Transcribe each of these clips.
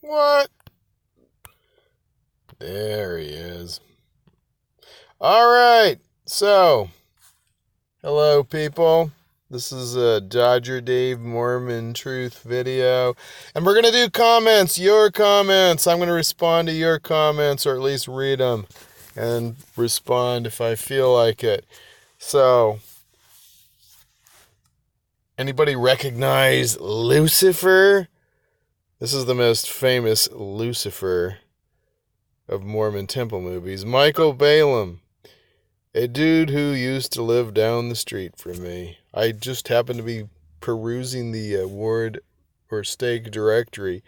What? There he is. All right. So, hello, people. This is a Dodger Dave Mormon Truth video. And we're going to do comments, your comments. I'm going to respond to your comments, or at least read them and respond if I feel like it. So, anybody recognize Lucifer? This is the most famous Lucifer of Mormon temple movies. Michael Balaam, a dude who used to live down the street from me. I just happened to be perusing the ward or stake directory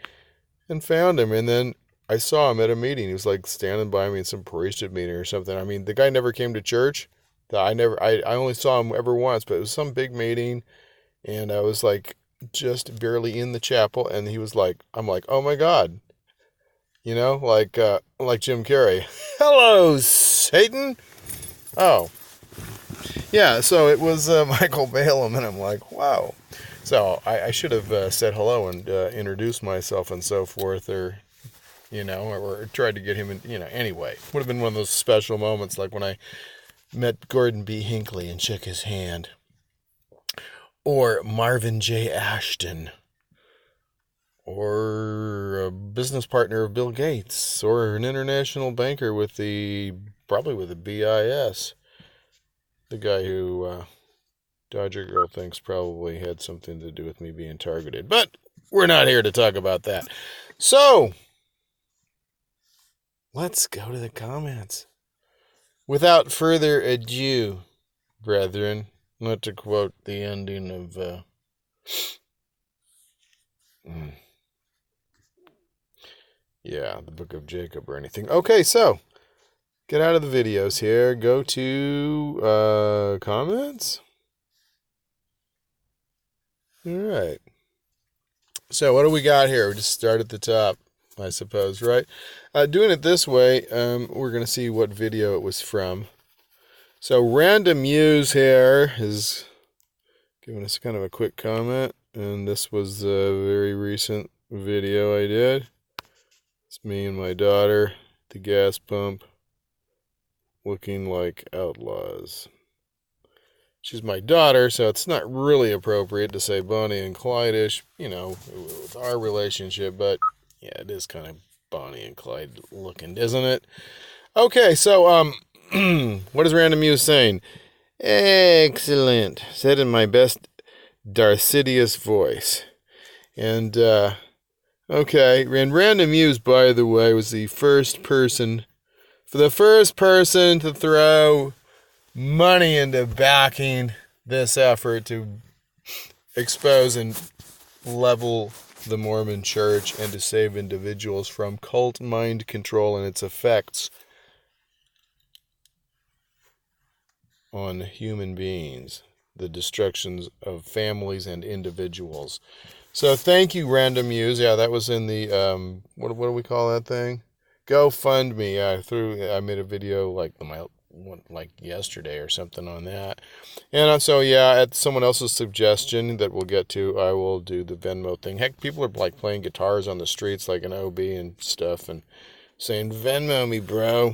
and found him, and then I saw him at a meeting. He was like standing by me in some priesthood meeting or something. I mean, the guy never came to church. I only saw him ever once, but it was some big meeting, and I was like just barely in the chapel, and he was like, I'm like, oh my God. You know, like Jim Carrey. Hello, Satan. Oh, yeah. So it was Michael Balaam, and I'm like, wow. So I should have said hello and introduced myself and so forth, or tried to get him in. Anyway, would have been one of those special moments, like when I met Gordon B. Hinckley and shook his hand, or Marvin J. Ashton. Or a business partner of Bill Gates, or an international banker probably with the BIS. The guy who Dodger Girl thinks probably had something to do with me being targeted. But we're not here to talk about that. So, let's go to the comments. Without further ado, brethren, not to quote the ending of the Book of Jacob or anything. Okay, so get out of the videos here. Go to comments. All right. So what do we got here? We just start at the top, I suppose, right? Doing it this way, we're going to see what video it was from. So Random Muse here is giving us kind of a quick comment, and this was a very recent video I did. It's me and my daughter at the gas pump looking like outlaws. She's my daughter, so it's not really appropriate to say Bonnie and Clyde-ish, with our relationship, but yeah, it is kind of Bonnie and Clyde looking, isn't it? Okay, so, what is Random Muse saying? Excellent, said in my best Darcidius voice. And, okay, and Random Muse, by the way, was the first person to throw money into backing this effort to expose and level the Mormon Church and to save individuals from cult mind control and its effects on human beings, the destructions of families and individuals. So thank you, Random Muse. Yeah, that was in the what do we call that thing? GoFundMe. I made a video like yesterday or something on that. And so at someone else's suggestion that we'll get to, I will do the Venmo thing. Heck, people are like playing guitars on the streets like an OB and stuff and saying, Venmo me, bro.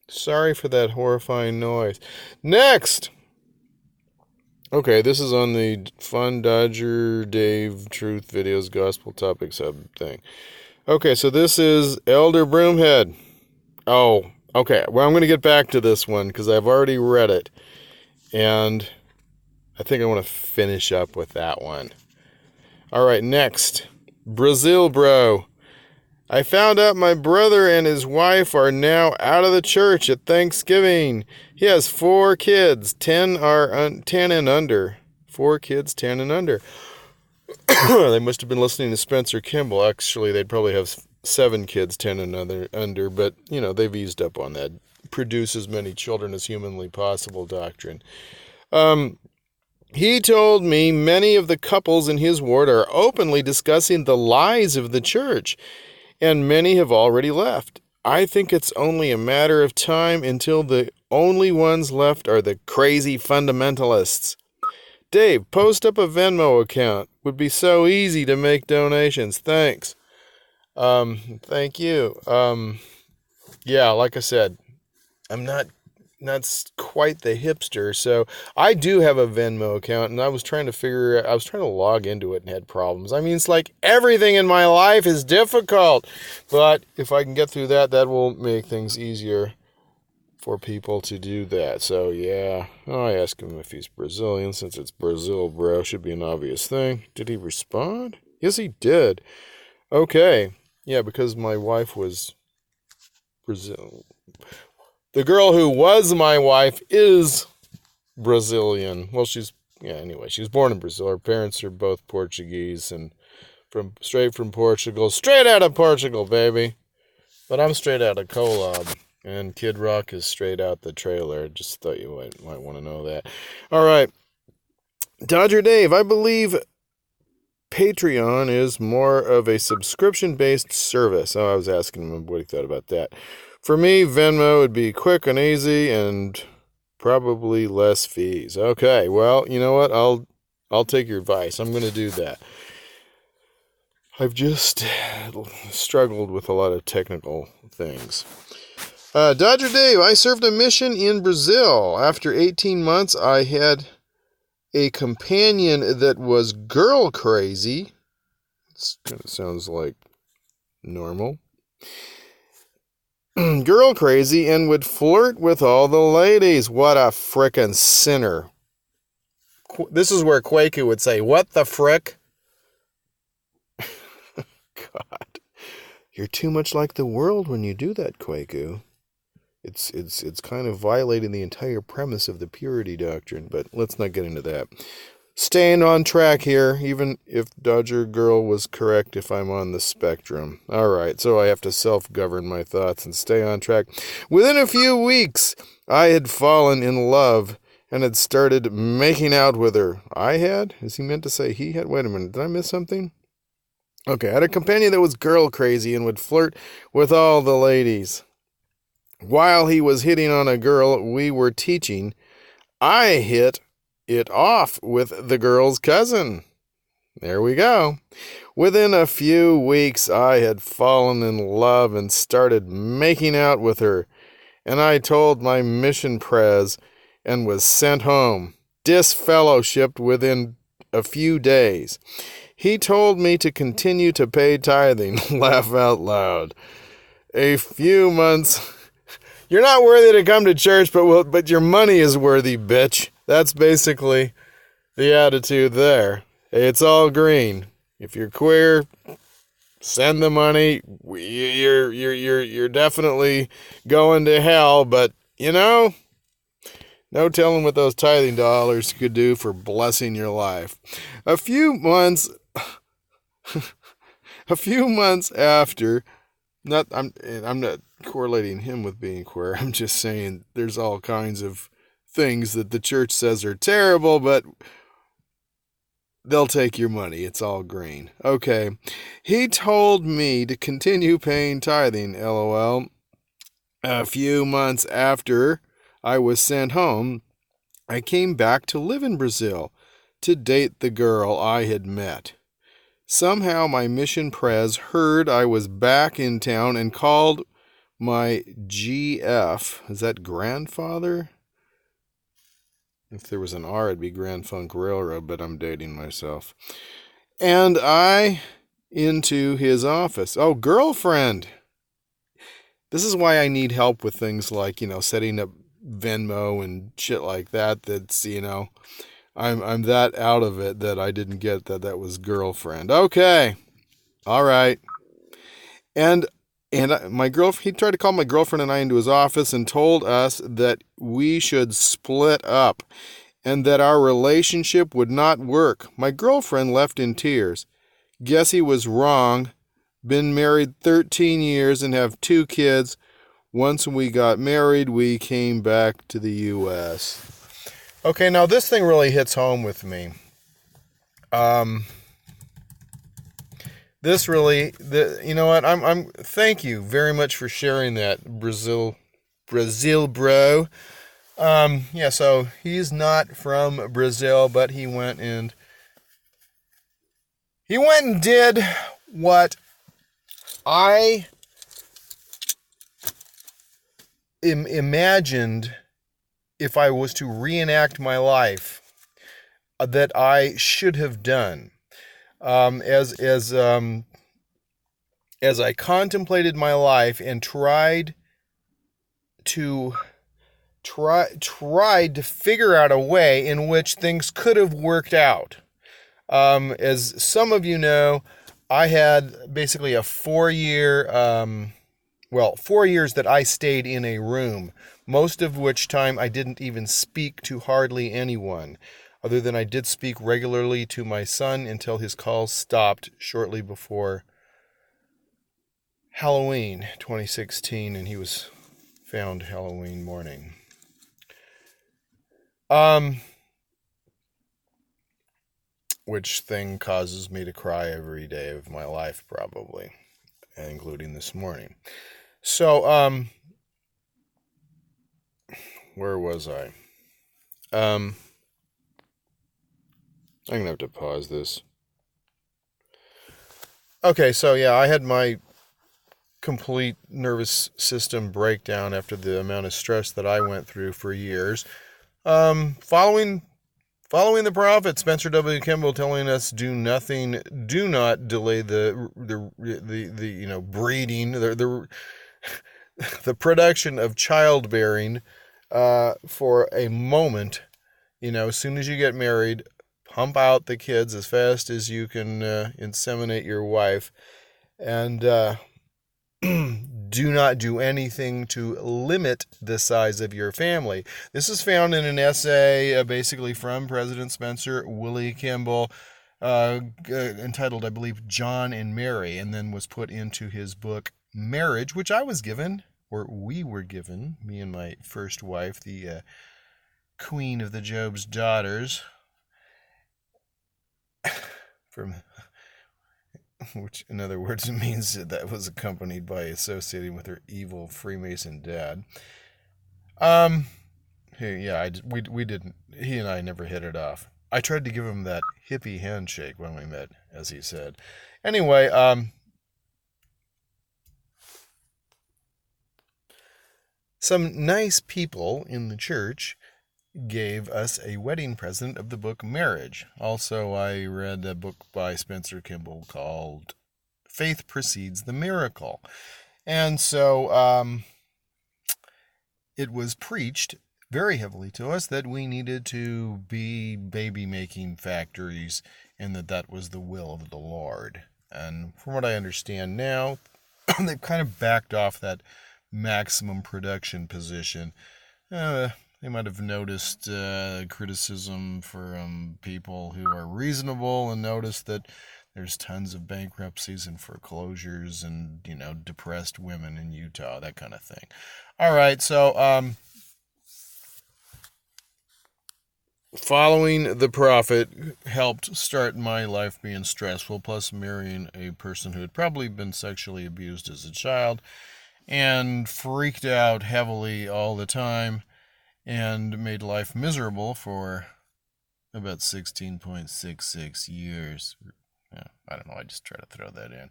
Sorry for that horrifying noise. Next. Okay, this is on the Fun Dodger Dave Truth Videos Gospel Topics Hub thing. Okay, so this is Elder Broomhead. Oh, okay. Well, I'm going to get back to this one because I've already read it. And I think I want to finish up with that one. All right, next. Brazil Bro. I found out my brother and his wife are now out of the church at Thanksgiving. He has 4 kids. 10 are 10 and under. 4 kids, 10 and under. They must have been listening to Spencer Kimball. Actually, they'd probably have 7 kids, 10 and under. But, they've eased up on that. Produce as many children as humanly possible doctrine. He told me many of the couples in his ward are openly discussing the lies of the church, and many have already left. I think it's only a matter of time until the only ones left are the crazy fundamentalists. Dave, post up a Venmo account. Would be so easy to make donations. Thanks. Thank you. Yeah, like I said, I'm not quite the hipster, so I do have a Venmo account, and I was trying to log into it and had problems. I mean, it's like everything in my life is difficult, but if I can get through that, that will make things easier for people to do that. So yeah, I asked him if he's Brazilian, since it's Brazil, bro. Should be an obvious thing. Did he respond? Yes, he did. Okay. Yeah, because my wife was Brazil. The girl who was my wife is Brazilian. Well, anyway, she was born in Brazil. Her parents are both Portuguese and straight from Portugal. Straight out of Portugal, baby. But I'm straight out of Kolob. And Kid Rock is straight out the trailer. Just thought you might want to know that. All right. Dodger Dave, I believe Patreon is more of a subscription-based service. Oh, I was asking him what he thought about that. For me, Venmo would be quick and easy and probably less fees. Okay, well, you know what? I'll take your advice. I'm going to do that. I've just struggled with a lot of technical things. Dodger Dave, I served a mission in Brazil. After 18 months, I had a companion that was girl crazy. It kind of sounds like normal. Girl crazy and would flirt with all the ladies. What a frickin' sinner. This is where Kwaku would say, what the frick? God. You're too much like the world when you do that, Kwaku. It's kind of violating the entire premise of the purity doctrine, but let's not get into that. Staying on track here, even if Dodger Girl was correct if I'm on the spectrum. Alright, so I have to self-govern my thoughts and stay on track. Within a few weeks, I had fallen in love and had started making out with her. I had? Is he meant to say he had? Wait a minute, did I miss something? Okay, I had a companion that was girl crazy and would flirt with all the ladies. While he was hitting on a girl we were teaching, I hit it off with the girl's cousin. There we go. Within a few weeks, I had fallen in love and started making out with her, and I told my mission prez and was sent home, disfellowshipped within a few days. He told me to continue to pay tithing. Laugh out loud. A few months... You're not worthy to come to church, but your money is worthy, bitch. That's basically the attitude there. It's all green. If you're queer, send the money. You're definitely going to hell, but no telling what those tithing dollars could do for blessing your life. A few months after, I'm not correlating him with being queer. I'm just saying there's all kinds of things that the church says are terrible, but they'll take your money. It's all green. Okay. He told me to continue paying tithing, LOL. A few months after I was sent home, I came back to live in Brazil to date the girl I had met. Somehow my mission prez heard I was back in town and called my GF, is that grandfather? If there was an R, it'd be Grand Funk Railroad, but I'm dating myself. And I into his office. Oh, girlfriend. This is why I need help with things like, setting up Venmo and shit like that. That's, I'm that out of it that I didn't get that was girlfriend. Okay. All right. And he tried to call my girlfriend and I into his office and told us that we should split up and that our relationship would not work. My girlfriend left in tears. Guess he was wrong. Been married 13 years and have 2 kids. Once we got married, we came back to the U.S. Okay, now this thing really hits home with me. This really, you know what? Thank you very much for sharing that, Brazil, bro. Yeah. So he's not from Brazil, but he went and did what I imagined if I was to reenact my life that I should have done. As I contemplated my life and tried to figure out a way in which things could have worked out. As some of you know, I had basically a 4-year, 4 years that I stayed in a room, most of which time I didn't even speak to hardly anyone, other than I did speak regularly to my son until his calls stopped shortly before Halloween 2016, and he was found Halloween morning. Which thing causes me to cry every day of my life, probably, including this morning. So, where was I? I'm going to have to pause this. Okay, so yeah, I had my complete nervous system breakdown after the amount of stress that I went through for years. Following the prophet Spencer W. Kimball telling us do nothing, do not delay the breeding, the production of childbearing for a moment. As soon as you get married, pump out the kids as fast as you can inseminate your wife, and do not do anything to limit the size of your family. This is found in an essay basically from President Spencer Willie Kimball entitled, I believe, John and Mary, and then was put into his book Marriage, which I was given, or we were given, me and my first wife, the Queen of the Job's Daughters, from which in other words means that was accompanied by associating with her evil Freemason dad. We didn't, he and I never hit it off. I tried to give him that hippie handshake when we met, as he said. Anyway, some nice people in the church gave us a wedding present of the book Marriage. Also, I read a book by Spencer Kimball called Faith Precedes the Miracle. And so it was preached very heavily to us that we needed to be baby-making factories and that was the will of the Lord. And from what I understand now, they've kind of backed off that maximum production position. They might have noticed criticism from people who are reasonable and noticed that there's tons of bankruptcies and foreclosures and, depressed women in Utah, that kind of thing. All right, so following the prophet helped start my life being stressful, plus marrying a person who had probably been sexually abused as a child and freaked out heavily all the time, and made life miserable for about 16.66 years. Yeah, I don't know, I just try to throw that in.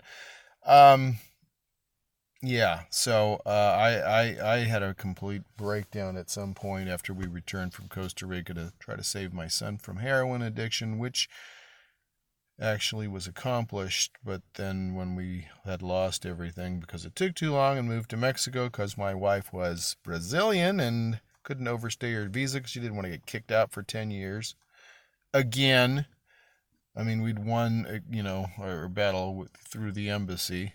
So I had a complete breakdown at some point after we returned from Costa Rica to try to save my son from heroin addiction, which actually was accomplished. But then when we had lost everything because it took too long and moved to Mexico because my wife was Brazilian and couldn't overstay her visa because she didn't want to get kicked out for 10 years. Again, I mean, we'd won, our battle through the embassy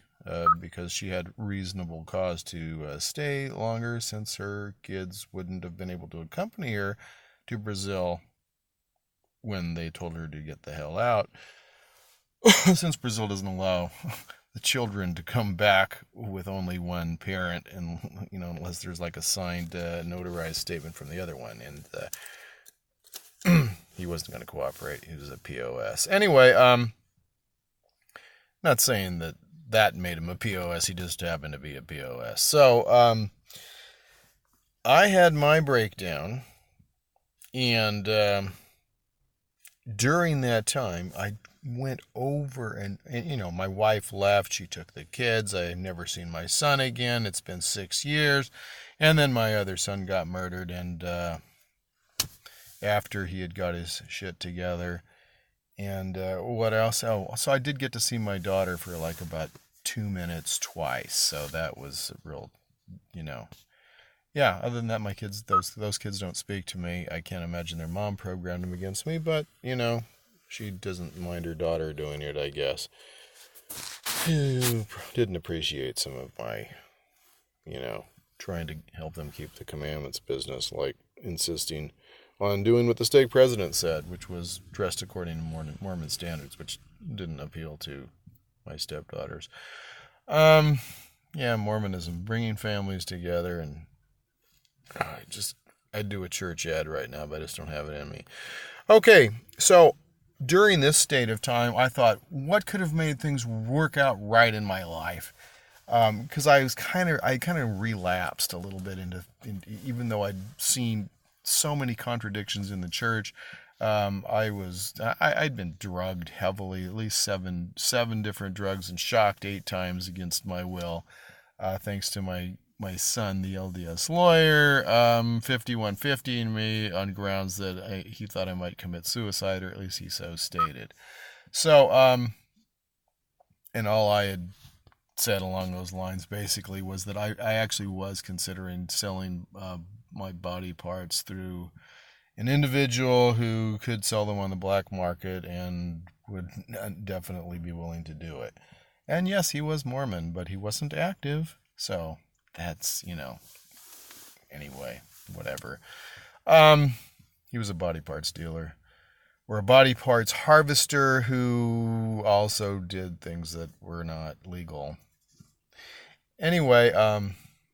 because she had reasonable cause to stay longer since her kids wouldn't have been able to accompany her to Brazil when they told her to get the hell out. Since Brazil doesn't allow the children to come back with only one parent, and unless there's like a signed notarized statement from the other one, and he wasn't going to cooperate. He was a POS. Anyway, not saying that made him a POS. He just happened to be a POS. So I had my breakdown, and during that time, I went over and, you know, my wife left. She took the kids. I had never seen my son again. It's been 6 years. And then my other son got murdered. And after he had got his shit together. And what else? Oh, so I did get to see my daughter for like about 2 minutes twice. So that was a real, you know. Yeah, other than that, my kids, those kids don't speak to me. I can't imagine their mom programmed them against me, but, you know, she doesn't mind her daughter doing it, I guess. Who didn't appreciate some of my, you know, trying to help them keep the commandments business, like insisting on doing what the stake president said, which was dressed according to Mormon standards, which didn't appeal to my stepdaughters. Yeah, Mormonism, bringing families together, and I'd do a church ad right now, but I just don't have it in me. Okay, so during this state of time, I thought, what could have made things work out right in my life? Because I kind of relapsed a little bit into even though I'd seen so many contradictions in the church. I'd been drugged heavily, at least seven different drugs, and shocked 8 times against my will, thanks to my son, the LDS lawyer, 5150ing me on grounds that he thought I might commit suicide, or at least he so stated. So, and all I had said along those lines basically was that I actually was considering selling my body parts through an individual who could sell them on the black market and would definitely be willing to do it. And yes, he was Mormon, but he wasn't active, so that's, you know, anyway, whatever. He was a body parts dealer, or a body parts harvester who also did things that were not legal. Anyway,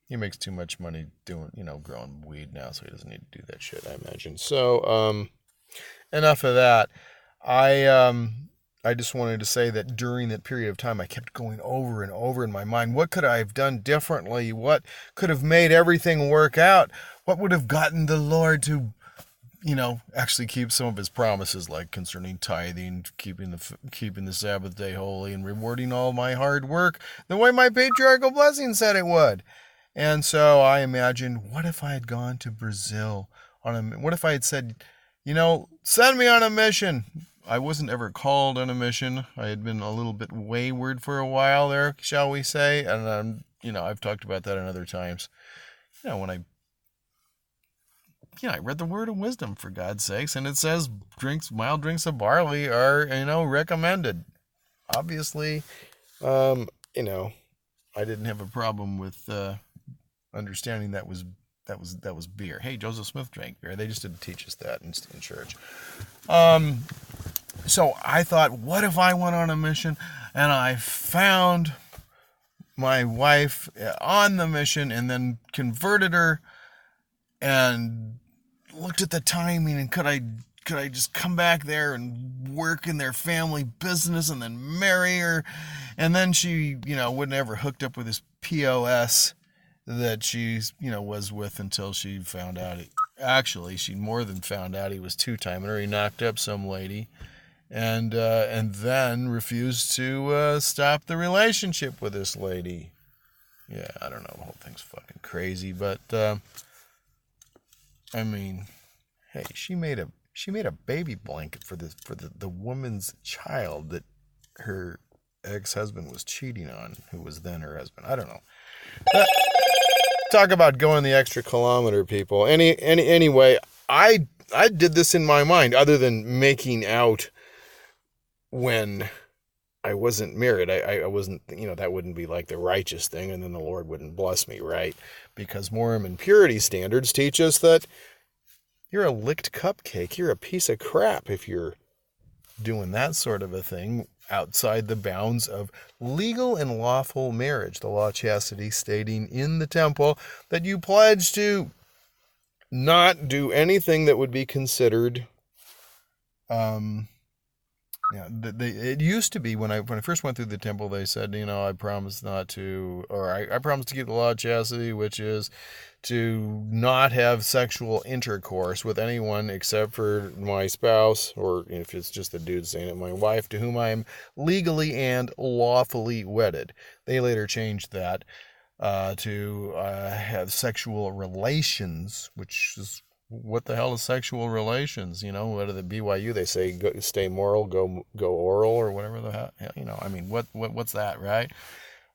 he makes too much money doing, you know, growing weed now, so he doesn't need to do that shit, I imagine. So, enough of that. I just wanted to say that during that period of time, I kept going over and over in my mind, what could I have done differently? What could have made everything work out? What would have gotten the Lord to, you know, actually keep some of his promises, like concerning tithing, keeping the Sabbath day holy, and rewarding all my hard work the way my patriarchal blessing said it would? And so I imagined, what if I had gone to Brazil what if I had said, you know, send me on a mission? I wasn't ever called on a mission. I had been a little bit wayward for a while there, shall we say. And, you know, I've talked about that in other times. You know, when I read the word of wisdom, for God's sakes, and it says mild drinks of barley are, you know, recommended. Obviously, you know, I didn't have a problem with understanding that was beer. Hey, Joseph Smith drank beer. They just didn't teach us that in church. So I thought, what if I went on a mission and I found my wife on the mission and then converted her and looked at the timing, and could I just come back there and work in their family business and then marry her? And then she, you know, would never hooked up with this POS that she, you know, was with until she found out. Actually, she more than found out he was two-timing her. He knocked up some lady, and then refused to stop the relationship with this lady. Yeah, I don't know. The whole thing's fucking crazy, but I mean, hey, she made a baby blanket for the woman's child that her ex-husband was cheating on, who was then her husband. I don't know. Talk about going the extra kilometer, people. Anyway, I did this in my mind, other than making out when I wasn't married. I wasn't, you know, that wouldn't be like the righteous thing, and then the Lord wouldn't bless me, right? Because Mormon purity standards teach us that you're a licked cupcake. You're a piece of crap if you're doing that sort of a thing outside the bounds of legal and lawful marriage. The law of chastity stating in the temple that you pledge to not do anything that would be considered Yeah, it used to be when I first went through the temple, they said, I promise not to, or I promise to keep the law of chastity, which is to not have sexual intercourse with anyone except for my spouse, or if it's just a dude saying it, my wife, to whom I am legally and lawfully wedded. They later changed that to have sexual relations, which is, what the hell is sexual relations? What at the BYU they say, stay moral, go oral, or whatever the hell. I mean, what's that, right?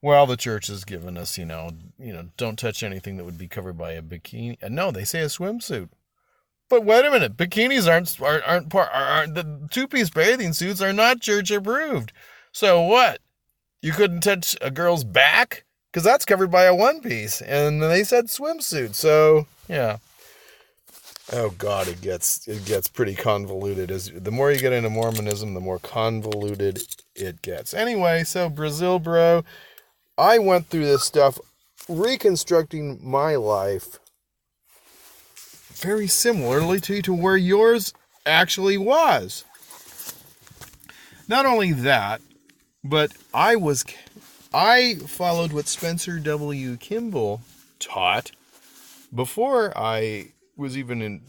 Well, the church has given us, don't touch anything that would be covered by a bikini. And no, they say a swimsuit. But wait a minute, bikinis aren't the two-piece bathing suits are not church approved. So what? You couldn't touch a girl's back? Because that's covered by a one-piece, and they said swimsuit. So yeah. Oh God, it gets pretty convoluted. The more you get into Mormonism, the more convoluted it gets. Anyway, so Brazil, bro, I went through this stuff, reconstructing my life very similarly to where yours actually was. Not only that, but I followed what Spencer W. Kimball taught before I was even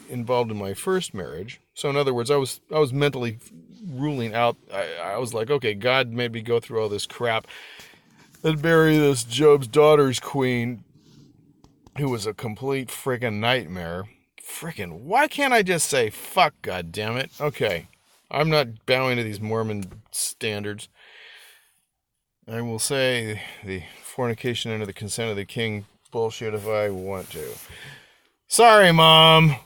involved in my first marriage. So in other words, I was mentally ruling out. I was like, okay, God made me go through all this crap and marry this Job's daughter's queen, who was a complete freaking nightmare. Freaking, why can't I just say fuck? God damn it. Okay, I'm not bowing to these Mormon standards. I will say the fornication under the consent of the king bullshit if I want to. Sorry, Mom.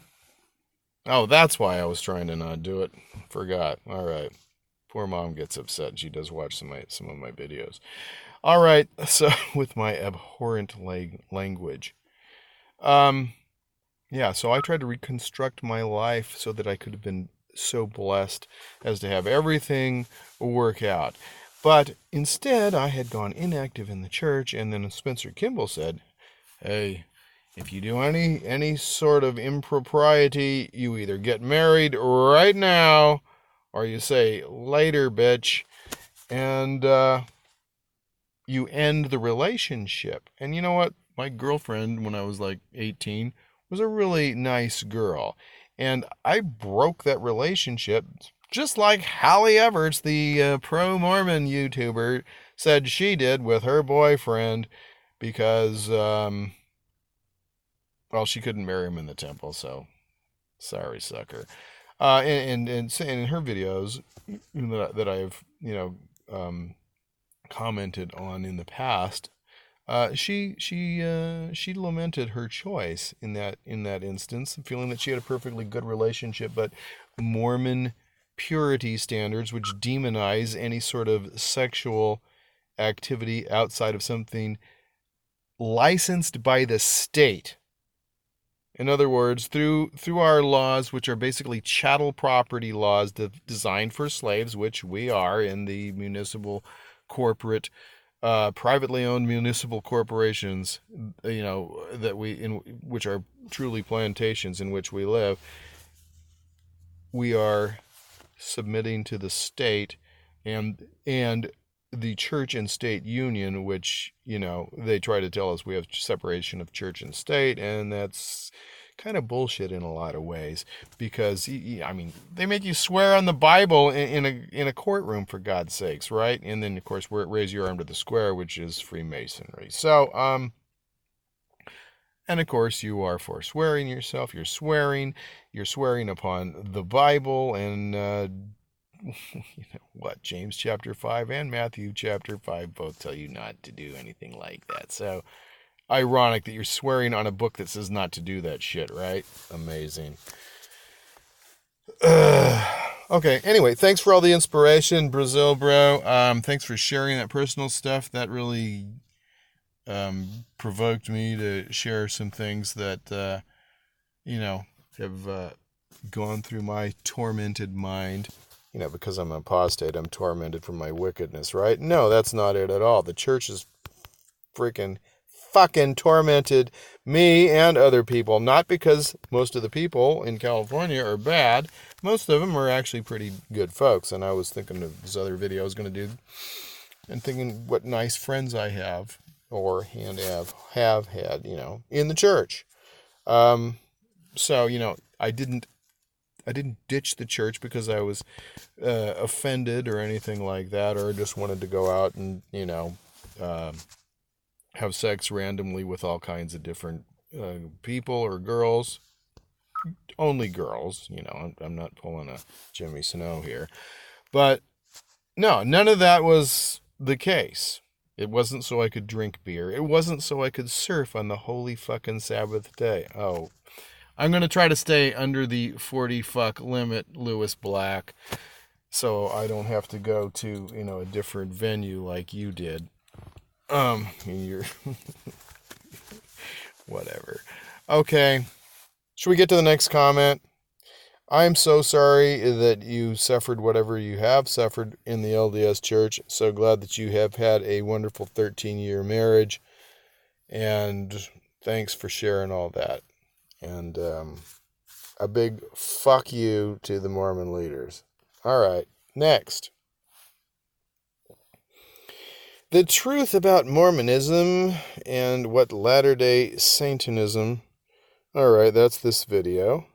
Oh, that's why I was trying to not do it. Forgot. All right. Poor Mom gets upset. She does watch some of my videos. All right. So with my abhorrent language. Yeah, so I tried to reconstruct my life so that I could have been so blessed as to have everything work out. But instead, I had gone inactive in the church, and then Spencer Kimball said, hey, if you do any sort of impropriety, you either get married right now, or you say, later, bitch, and you end the relationship. And you know what? My girlfriend, when I was like 18, was a really nice girl. And I broke that relationship, just like Hallie Everts, the pro-Mormon YouTuber, said she did with her boyfriend, because well, she couldn't marry him in the temple, so sorry, sucker. And in her videos that I've commented on in the past, she lamented her choice in that instance, feeling that she had a perfectly good relationship, but Mormon purity standards, which demonize any sort of sexual activity outside of something licensed by the state. In other words, through our laws, which are basically chattel property laws designed for slaves, which we are in the municipal corporate, privately owned municipal corporations, which are truly plantations in which we live, we are submitting to the state and the church and state union, which, they try to tell us we have separation of church and state, and that's kind of bullshit in a lot of ways, because, they make you swear on the Bible in a courtroom, for God's sakes, right? And then, of course, raise your arm to the square, which is Freemasonry. So, and of course, you are forswearing yourself. You're swearing upon the Bible, and what, James chapter 5 and Matthew chapter 5 both tell you not to do anything like that. So ironic that you're swearing on a book that says not to do that shit, right? Amazing. Okay, anyway, thanks for all the inspiration, Brazil, bro. Thanks for sharing that personal stuff. That really provoked me to share some things that have gone through my tormented mind. Because I'm an apostate, I'm tormented from my wickedness, right? No, that's not it at all. The church is freaking fucking tormented me and other people. Not because most of the people in California are bad. Most of them are actually pretty good folks. And I was thinking of this other video I was going to do and thinking what nice friends I have or and have had, in the church. So, I didn't ditch the church because I was offended or anything like that, or just wanted to go out and, have sex randomly with all kinds of different people or girls. Only girls, I'm not pulling a Jimmy Snow here. But no, none of that was the case. It wasn't so I could drink beer. It wasn't so I could surf on the holy fucking Sabbath day. Oh, I'm going to try to stay under the 40 fuck limit, Lewis Black, so I don't have to go to, a different venue like you did. You're whatever. Okay. Should we get to the next comment? I'm so sorry that you suffered whatever you have suffered in the LDS Church. So glad that you have had a wonderful 13-year marriage. And thanks for sharing all that. And a big fuck you to the Mormon leaders. All right, next. The truth about Mormonism and what Latter-day Satanism. All right, that's this video.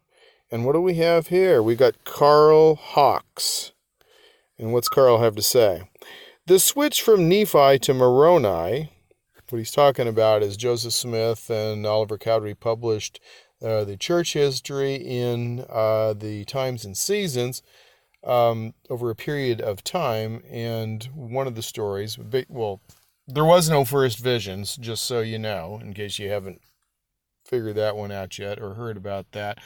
And what do we have here? We got Carl Hawks. And what's Carl have to say? The switch from Nephi to Moroni, what he's talking about is Joseph Smith and Oliver Cowdery published the church history in the Times and Seasons over a period of time. And one of the stories, well, there was no first visions, just so you know, in case you haven't figured that one out yet or heard about that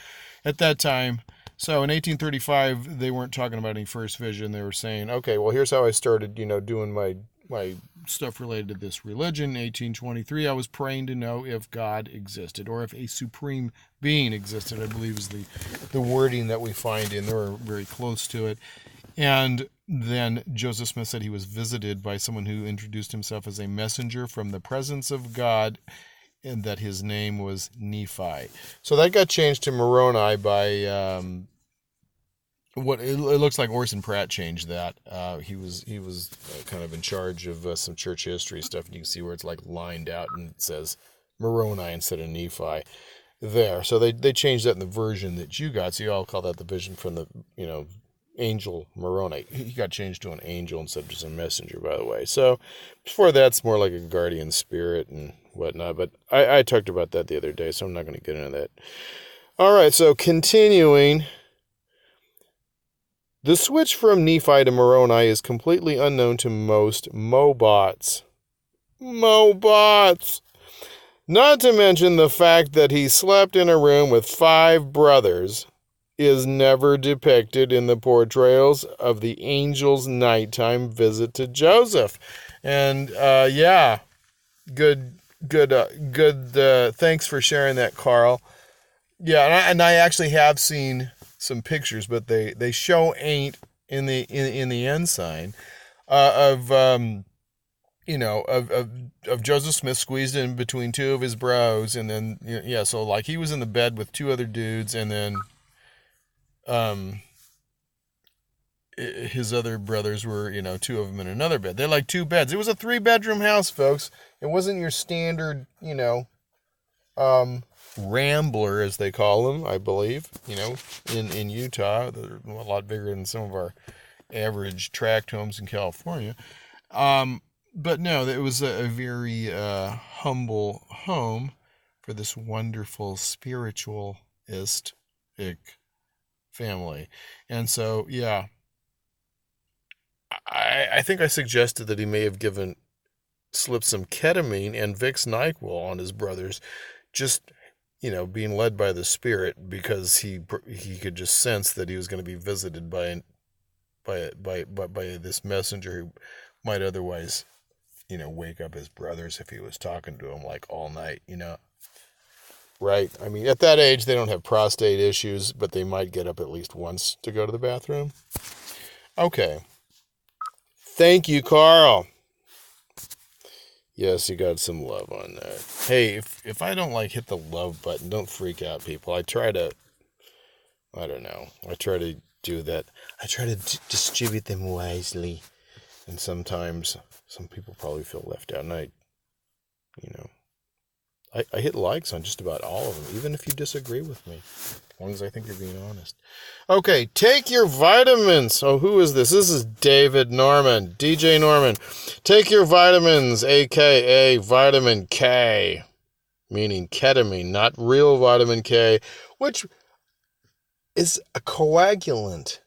at that time. So in 1835, they weren't talking about any first vision. They were saying, okay, well, here's how I started, doing my stuff related to this religion. 1823, I was praying to know if God existed or if a supreme being existed, I believe is the wording that we find in there, or very close to it. And then Joseph Smith said he was visited by someone who introduced himself as a messenger from the presence of God, and that his name was Nephi. So that got changed to Moroni by what it looks like Orson Pratt changed that. He was kind of in charge of some church history stuff, and you can see where it's like lined out and it says Moroni instead of Nephi there. So they changed that in the version that you got. So you all call that the vision from the angel Moroni. He got changed to an angel instead of just a messenger, by the way. So before that's more like a guardian spirit and whatnot. But I talked about that the other day, so I'm not going to get into that. All right, so continuing. The switch from Nephi to Moroni is completely unknown to most Mobots. Not to mention the fact that he slept in a room with 5 brothers is never depicted in the portrayals of the angel's nighttime visit to Joseph. And good. Thanks for sharing that, Carl. Yeah, and I actually have seen some pictures, but they show ain't in the ensign of Joseph Smith squeezed in between 2 of his bros, and then so like he was in the bed with 2 other dudes, and then his other brothers were 2 of them in another bed. They're like 2 beds. It was a 3-bedroom house, folks. It wasn't your standard rambler, as they call them, I believe, in Utah. They're a lot bigger than some of our average tract homes in California. But no, it was a very humble home for this wonderful spiritualist family. And so, yeah, I think I suggested that he may have slipped some ketamine and Vicks NyQuil on his brothers, just being led by the Spirit, because he could just sense that he was going to be visited by this messenger who might otherwise, wake up his brothers if he was talking to them like all night, right? I mean, at that age, they don't have prostate issues, but they might get up at least once to go to the bathroom. Okay. Thank you, Carl. Yes, you got some love on that. Hey, if I don't hit the love button, don't freak out, people. I try to do that. I try to distribute them wisely. And sometimes some people probably feel left out. And I hit likes on just about all of them, even if you disagree with me, as long as I think you're being honest. Okay, take your vitamins. Oh, who is this? This is David Norman, DJ Norman. Take your vitamins, a.k.a. vitamin K, meaning ketamine, not real vitamin K, which is a coagulant.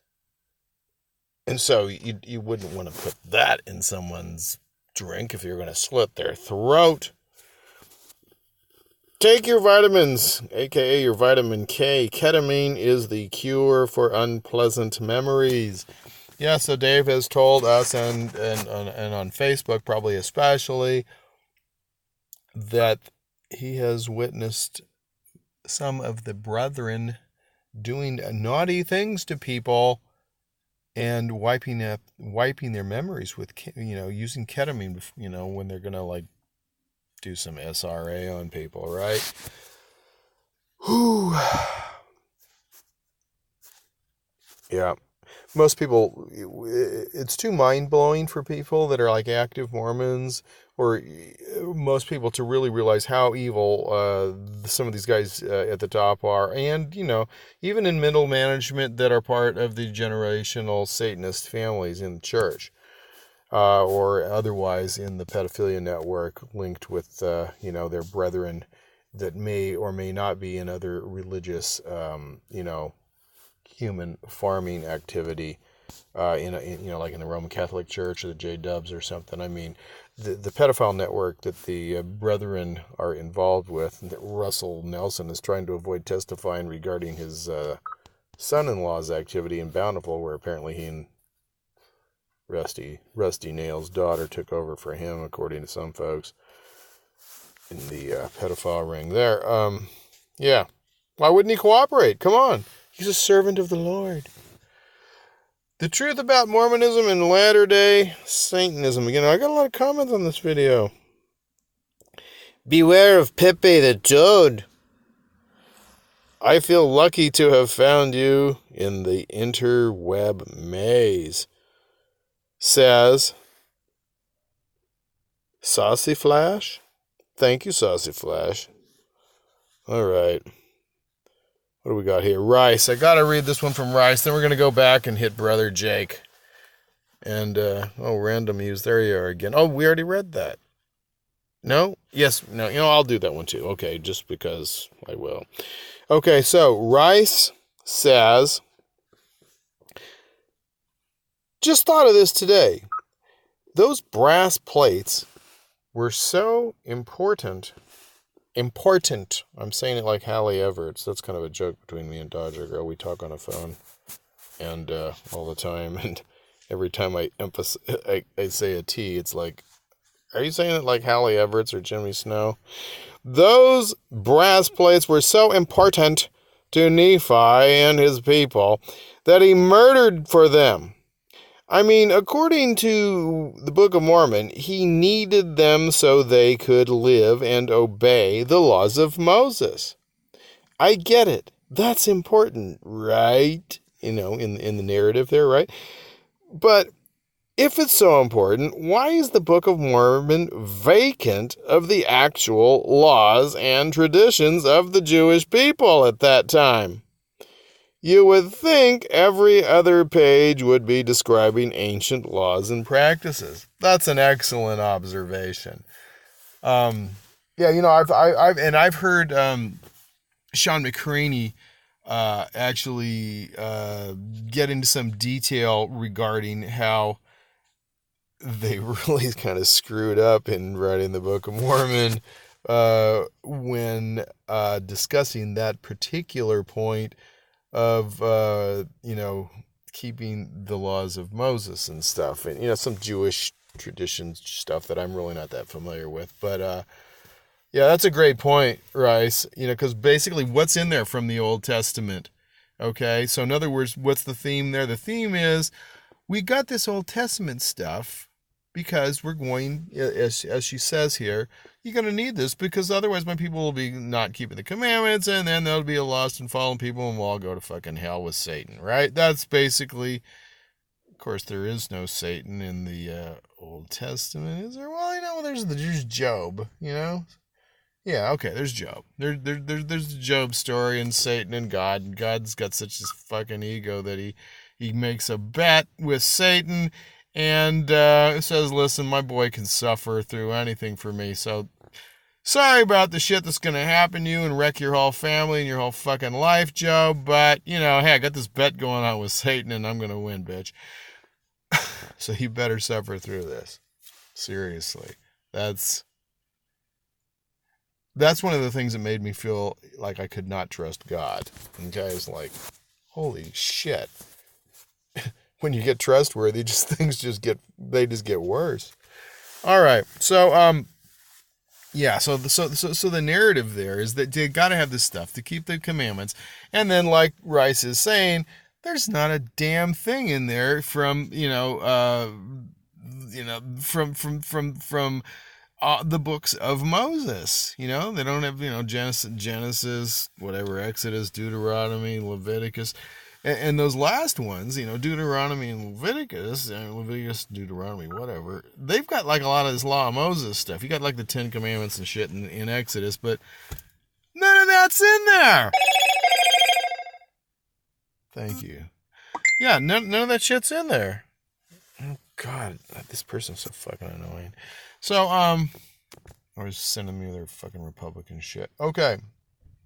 And so you wouldn't want to put that in someone's drink if you're going to slit their throat. Take your vitamins, a.k.a. your vitamin K. Ketamine is the cure for unpleasant memories. Yeah, so Dave has told us, and on Facebook probably especially, that he has witnessed some of the brethren doing naughty things to people and wiping their memories with, using ketamine, when they're going to, do some SRA on people, right? Whew. Yeah. Most people, it's too mind-blowing for people that are active Mormons, or most people, to really realize how evil some of these guys at the top are. And, even in middle management that are part of the generational Satanist families in the church. Or otherwise in the pedophilia network linked with, their brethren that may or may not be in other religious, human farming activity, like in the Roman Catholic Church or the J-Dubs or something. I mean, the pedophile network that the brethren are involved with, that Russell Nelson is trying to avoid testifying regarding his son-in-law's activity in Bountiful, where apparently he and Rusty Nail's daughter took over for him, according to some folks in the pedophile ring there. Yeah. Why wouldn't he cooperate? Come on. He's a servant of the Lord. The truth about Mormonism and Latter-day Satanism. Again, I got a lot of comments on this video. Beware of Pepe the Toad. I feel lucky to have found you in the interweb maze. Says Saucy Flash. Thank you, Saucy Flash. All right. What do we got here? Rice. I got to read this one from Rice. Then we're going to go back and hit Brother Jake. And, random use. There you are again. Oh, we already read that. No? Yes. No. I'll do that one too. Okay, just because I will. Okay, so Rice says, just thought of this today. Those brass plates were so important. I'm saying it like Hallie Everts. That's kind of a joke between me and Dodger Girl. We talk on a phone and all the time. And every time I say a T, it's like, are you saying it like Hallie Everts or Jimmy Snow? Those brass plates were so important to Nephi and his people that he murdered for them. I mean, according to the Book of Mormon, he needed them so they could live and obey the laws of Moses. I get it. That's important, right? In the narrative there, right? But if it's so important, why is the Book of Mormon vacant of the actual laws and traditions of the Jewish people at that time? You would think every other page would be describing ancient laws and practices. That's an excellent observation. I've heard Sean McCraney actually get into some detail regarding how they really kind of screwed up in writing the Book of Mormon when discussing that particular point of, keeping the laws of Moses and stuff. And, some Jewish tradition stuff that I'm really not that familiar with. But, yeah, that's a great point, Rice. Because basically what's in there from the Old Testament? Okay, so in other words, what's the theme there? The theme is we got this Old Testament stuff, because we're going, as she says here, you're going to need this because otherwise my people will be not keeping the commandments, and then there'll be a lost and fallen people, and we'll all go to fucking hell with Satan, right? That's basically, of course, there is no Satan in the Old Testament, is there? Well, there's Job, Yeah, okay, there's Job. There's the Job story and Satan and God, and God's got such this fucking ego that he makes a bet with Satan and says, listen, my boy can suffer through anything for me, so sorry about the shit that's going to happen to you and wreck your whole family and your whole fucking life, Job, but, hey, I got this bet going on with Satan and I'm going to win, bitch. So you better suffer through this. Seriously. That's one of the things that made me feel like I could not trust God. Okay, it's like, holy shit. When you get trustworthy, things just get worse. All right, so so the narrative there is that you got to have this stuff to keep the commandments, and then like Rice is saying, there's not a damn thing in there from from the books of Moses. They don't have Genesis, whatever, Exodus, Deuteronomy, Leviticus. And those last ones, Deuteronomy and Leviticus, Deuteronomy, whatever, they've got like a lot of this law of Moses stuff. You got like the 10 Commandments and shit in Exodus, but none of that's in there. Thank you. Yeah, none of that shit's in there. Oh, God, this person's so fucking annoying. So, or sending me their fucking Republican shit. Okay.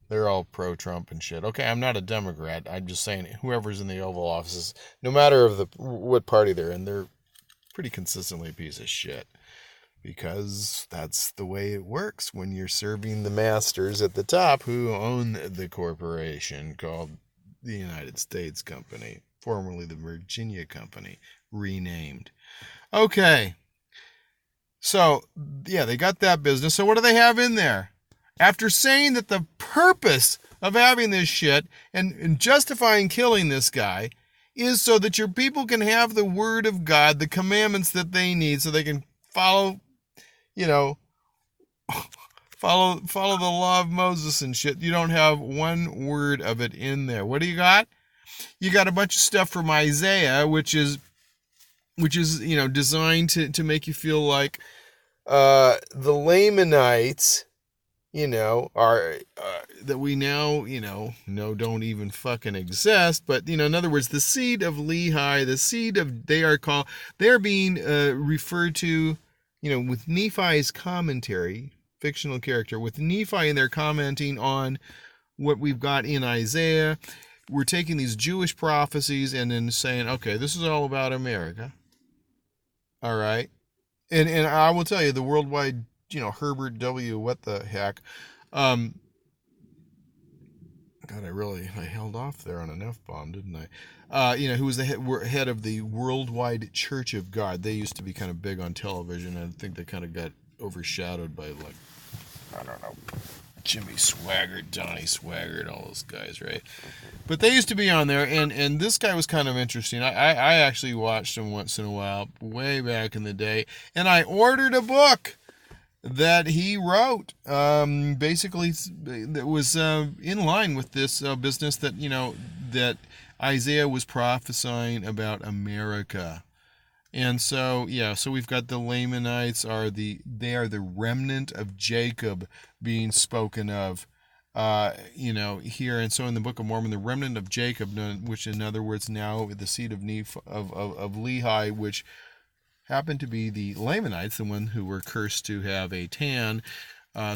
They're all pro-Trump and shit. Okay, I'm not a Democrat. I'm just saying whoever's in the Oval Offices, no matter what party they're in, they're pretty consistently a piece of shit. Because that's the way it works when you're serving the masters at the top who own the corporation called the United States Company, formerly the Virginia Company, renamed. Okay. So, yeah, they got that business. So what do they have in there? After saying that the purpose of having this shit and justifying killing this guy is so that your people can have the word of God, the commandments that they need, so they can follow the law of Moses and shit. You don't have one word of it in there. What do you got? You got a bunch of stuff from Isaiah, which is designed to make you feel like the Lamanites, are that we now, know don't even fucking exist. But, in other words, the seed of Lehi, they're being referred to, with Nephi's commentary, fictional character, with Nephi, and they're commenting on what we've got in Isaiah. We're taking these Jewish prophecies and then saying, okay, this is all about America. All right. And I will tell you, the worldwide, Herbert W. what the heck. God, I held off there on an F-bomb, didn't I? Who was the head of the Worldwide Church of God. They used to be kind of big on television. I think they kind of got overshadowed by, like, I don't know, Jimmy Swaggart, Donnie Swaggart, all those guys, right? But they used to be on there, and this guy was kind of interesting. I actually watched him once in a while, way back in the day, and I ordered a book that he wrote, basically, that was in line with this business that, that Isaiah was prophesying about America. And so, so we've got the Lamanites they are the remnant of Jacob being spoken of, here. And so in the Book of Mormon, the remnant of Jacob, which in other words now the seed of Lehi, which happened to be the Lamanites, the one who were cursed to have a tan,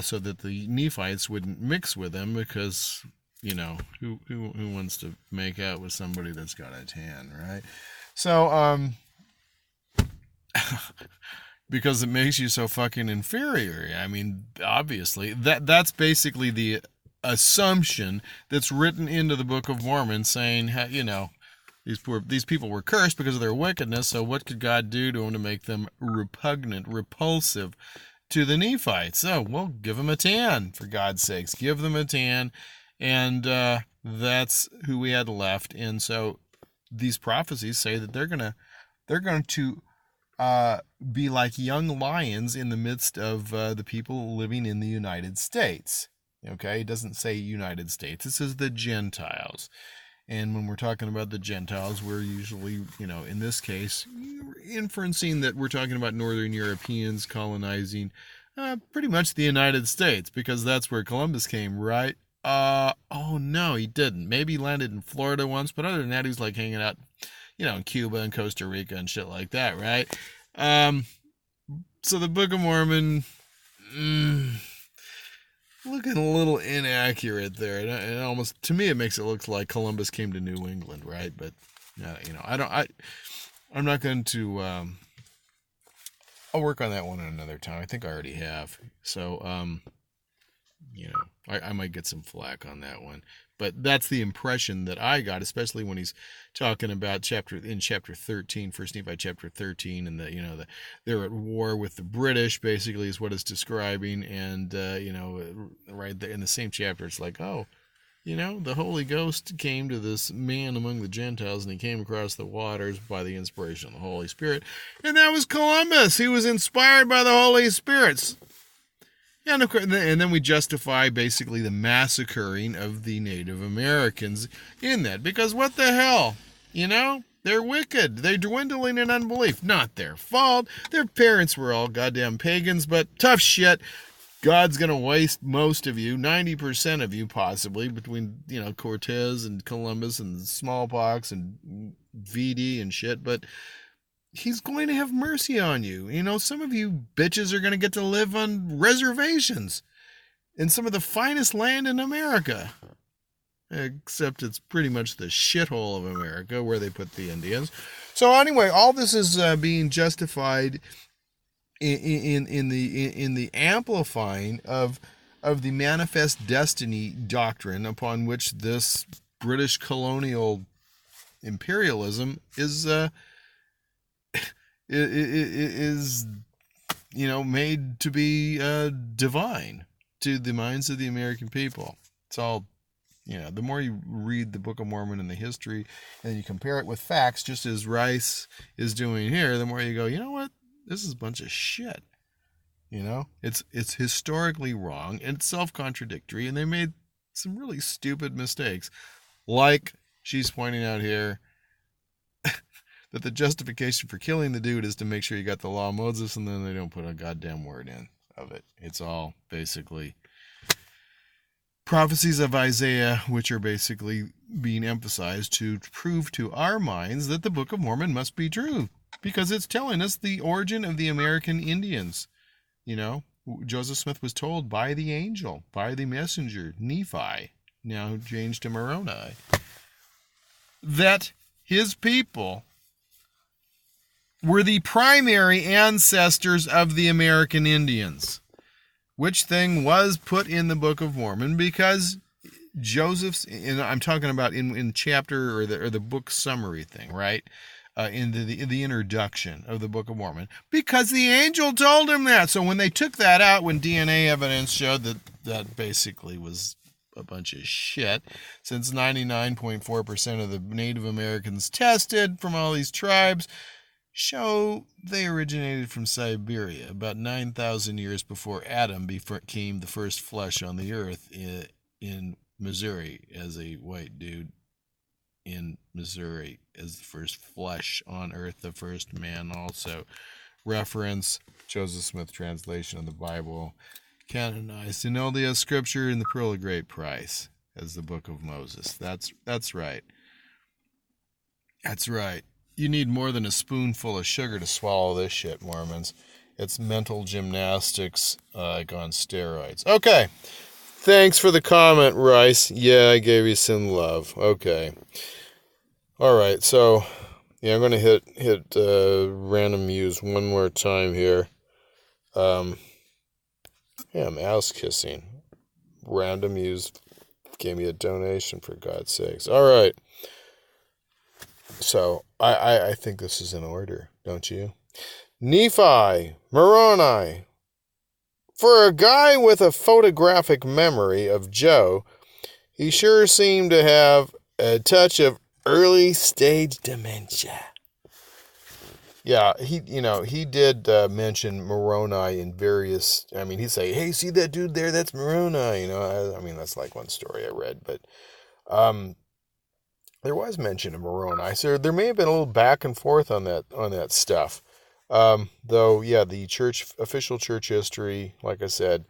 so that the Nephites wouldn't mix with them, because, who wants to make out with somebody that's got a tan, right? So, because it makes you so fucking inferior. I mean, obviously, that's basically the assumption that's written into the Book of Mormon, saying, these people were cursed because of their wickedness, so what could God do to them to make them repugnant, repulsive to the Nephites? So, well, give them a tan, for God's sakes. Give them a tan, and that's who we had left. And so these prophecies say that they're going to be like young lions in the midst of the people living in the United States. Okay, it doesn't say United States. It says the Gentiles. And when we're talking about the Gentiles, we're usually, in this case, inferencing that we're talking about Northern Europeans colonizing pretty much the United States, because that's where Columbus came, right? Oh no, he didn't. Maybe he landed in Florida once, but other than that, he's like hanging out, in Cuba and Costa Rica and shit like that, right? So the Book of Mormon, looking a little inaccurate there. And almost, to me, it makes it look like Columbus came to New England, right? But, I'm not going to, I'll work on that one another time. I think I already have. So, I might get some flack on that one. But that's the impression that I got, especially when he's talking about chapter 13, First Nephi chapter 13, and they're at war with the British, basically, is what it's describing. And, right there in the same chapter, it's like, the Holy Ghost came to this man among the Gentiles, and he came across the waters by the inspiration of the Holy Spirit. And that was Columbus. He was inspired by the Holy Spirit. And of course, and then we justify basically the massacring of the Native Americans in that. Because what the hell? They're wicked. They're dwindling in unbelief. Not their fault. Their parents were all goddamn pagans, but tough shit. God's going to waste most of you, 90% of you possibly, between, Cortez and Columbus and smallpox and VD and shit. But he's going to have mercy on you. Some of you bitches are going to get to live on reservations in some of the finest land in America. Except it's pretty much the shithole of America where they put the Indians. So anyway, all this is being justified in the amplifying of the manifest destiny doctrine upon which this British colonial imperialism is made to be divine to the minds of the American people. It's all, the more you read the Book of Mormon and the history, and you compare it with facts, just as Rice is doing here, the more you go, you know what? This is a bunch of shit. It's historically wrong and self-contradictory, and they made some really stupid mistakes. Like she's pointing out here, that the justification for killing the dude is to make sure you got the law of Moses, and then they don't put a goddamn word in of it. It's all basically prophecies of Isaiah, which are basically being emphasized to prove to our minds that the Book of Mormon must be true, because it's telling us the origin of the American Indians. Joseph Smith was told by the angel, by the messenger, Nephi, now changed to Moroni, that his people were the primary ancestors of the American Indians, which thing was put in the Book of Mormon because Joseph's, and I'm talking about in chapter or the book summary thing, right? In the introduction of the Book of Mormon, because the angel told him that. So when they took that out, when DNA evidence showed that basically was a bunch of shit, since 99.4% of the Native Americans tested from all these tribes show they originated from Siberia about 9,000 years before Adam became the first flesh on the earth in Missouri as a white dude in Missouri as the first flesh on earth, the first man also. Reference Joseph Smith translation of the Bible, canonized in LDS Scripture in the Pearl of Great Price as the Book of Moses. That's right. That's right. You need more than a spoonful of sugar to swallow this shit, Mormons. It's mental gymnastics like on steroids. Okay. Thanks for the comment, Rice. Yeah, I gave you some love. Okay. All right. So, yeah, I'm going to hit random muse one more time here. Yeah, I'm ass kissing. Random muse gave me a donation, for God's sakes. All right. So, I think this is in order, don't you? Nephi, Moroni. For a guy with a photographic memory of Joe, he sure seemed to have a touch of early stage dementia. Yeah, he did mention Moroni in various, he'd say, hey, see that dude there? That's Moroni, that's like one story I read, but there was mention of Moroni. So there may have been a little back and forth on that stuff. Though, yeah, the official church history, like I said,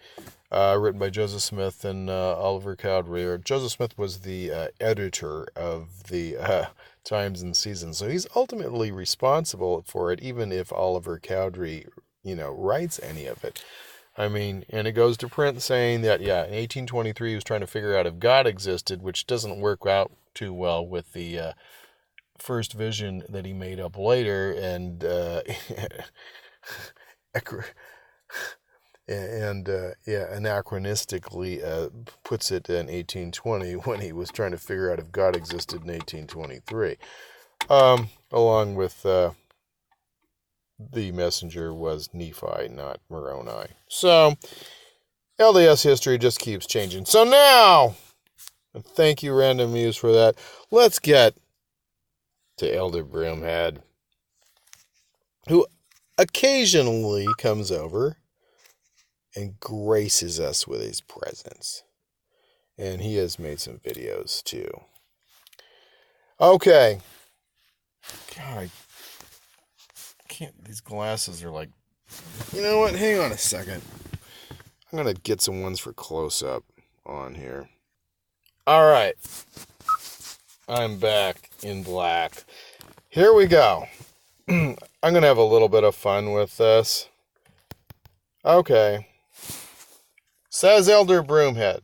written by Joseph Smith and Oliver Cowdery. Joseph Smith was the editor of the Times and Seasons, so he's ultimately responsible for it, even if Oliver Cowdery, writes any of it. And it goes to print saying that, yeah, in 1823 he was trying to figure out if God existed, which doesn't work out too well with the first vision that he made up later, and anachronistically puts it in 1820 when he was trying to figure out if God existed in 1823. Along with the messenger was Nephi, not Moroni. So LDS history just keeps changing. So now, and thank you, Random Muse, for that. Let's get to Elder Broomhead, who occasionally comes over and graces us with his presence. And he has made some videos too. Okay. God, I can't, these glasses are like, you know what? Hang on a second. I'm going to get some ones for close-up on here. All right. I'm back in black. Here we go. I'm going to have a little bit of fun with this. Okay. Says Elder Broomhead.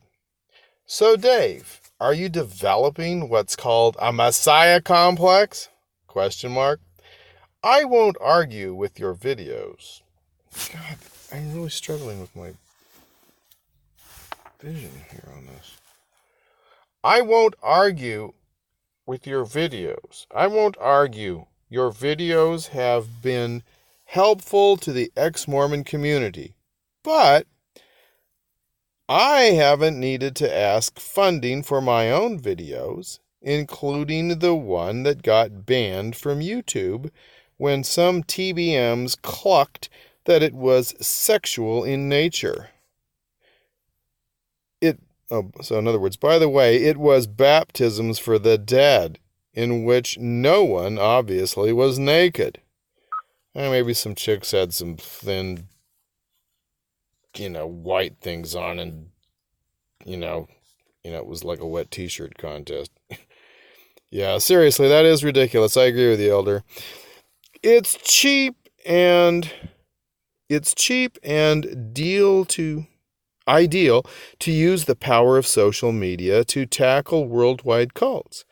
So, Dave, are you developing what's called a Messiah complex? Question mark. I won't argue with your videos. God, I'm really struggling with my vision here on this. I won't argue with your videos. I won't argue. Your videos have been helpful to the ex-Mormon community, but I haven't needed to ask funding for my own videos, including the one that got banned from YouTube when some TBMs clucked that it was sexual in nature. So in other words, by the way, it was baptisms for the dead, in which no one obviously was naked. And maybe some chicks had some thin, white things on, and, it was like a wet t-shirt contest. Yeah, seriously, that is ridiculous. I agree with you, Elder. It's cheap and ideal to use the power of social media to tackle worldwide cults.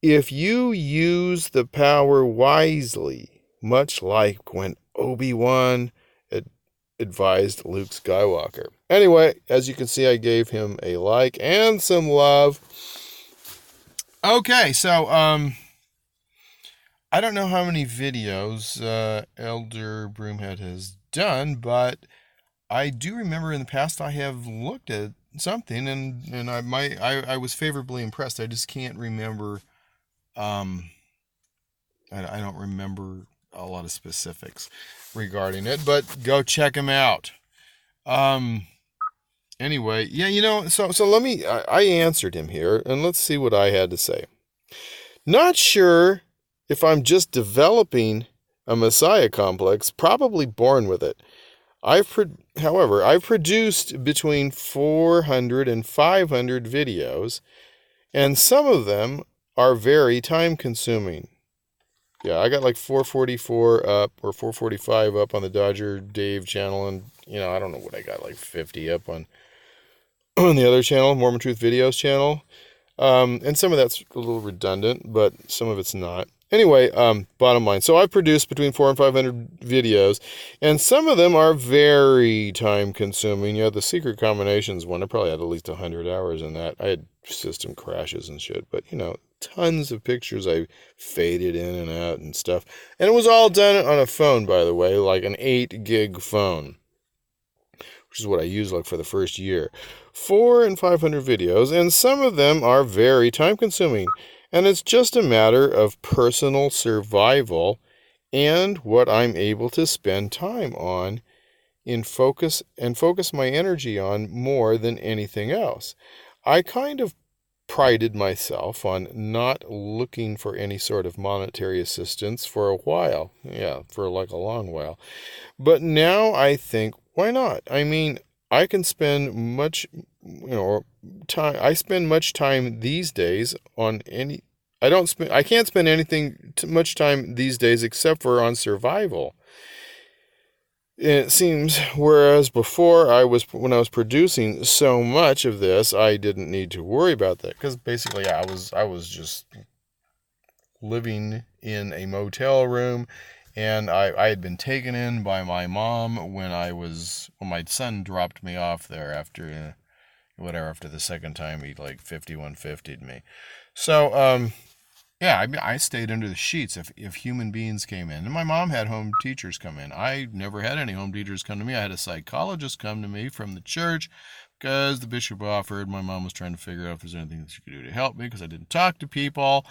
If you use the power wisely, much like when Obi-Wan advised Luke Skywalker. Anyway, as you can see, I gave him a like and some love. Okay, so, I don't know how many videos Elder Broomhead has done, but I do remember in the past I have looked at something, and I was favorably impressed. I just can't remember. I don't remember a lot of specifics regarding it, but go check him out. Anyway, yeah, so let me. I answered him here, and let's see what I had to say. Not sure if I'm just developing a Messiah complex, probably born with it. However, I've produced between 400 and 500 videos, and some of them are very time-consuming. Yeah, I got like 444 up, or 445 up on the Dodger Dave channel, and, I don't know what I got, like 50 up on the other channel, Mormon Truth Videos channel. And some of that's a little redundant, but some of it's not. Anyway, bottom line. So I've produced between 400 and 500 videos, and some of them are very time-consuming. The Secret Combinations one, I probably had at least 100 hours in that. I had system crashes and shit, but, tons of pictures I faded in and out and stuff. And it was all done on a phone, by the way, like an 8-gig phone, which is what I used like for the first year. 400 and 500 videos, and some of them are very time-consuming. And it's just a matter of personal survival and what I'm able to spend time on focus my energy on more than anything else. I kind of prided myself on not looking for any sort of monetary assistance for a while. Yeah, for like a long while. But now I think, why not? I mean, I can spend much, time. I spend much time these days on any. I can't spend much time these days except for on survival. It seems, whereas before when I was producing so much of this, I didn't need to worry about that, because basically I was just living in a motel room, and I had been taken in by my mom when my son dropped me off there after the second time he like 5150'd me. So yeah, I stayed under the sheets if human beings came in. And my mom had home teachers come in. I never had any home teachers come to me. I had a psychologist come to me from the church because the bishop offered. My mom was trying to figure out if there's anything that she could do to help me, because I didn't talk to people.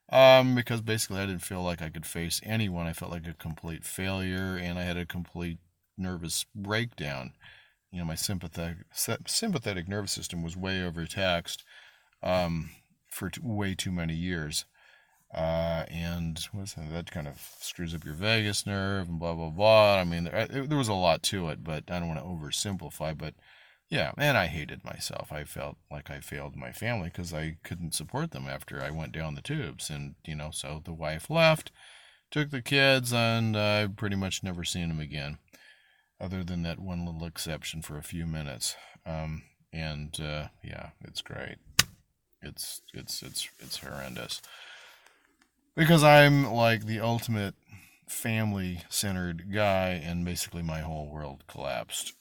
Because basically I didn't feel like I could face anyone. I felt like a complete failure, and I had a complete nervous breakdown. My sympathetic nervous system was way overtaxed for way too many years. And that kind of screws up your vagus nerve and blah, blah, blah. I mean, there was a lot to it, but I don't want to oversimplify. But yeah, and I hated myself. I felt like I failed my family because I couldn't support them after I went down the tubes. And, so the wife left, took the kids, and I've pretty much never seen them again, other than that one little exception for a few minutes. Yeah, it's great. It's horrendous. Because I'm like the ultimate family-centered guy, and basically my whole world collapsed.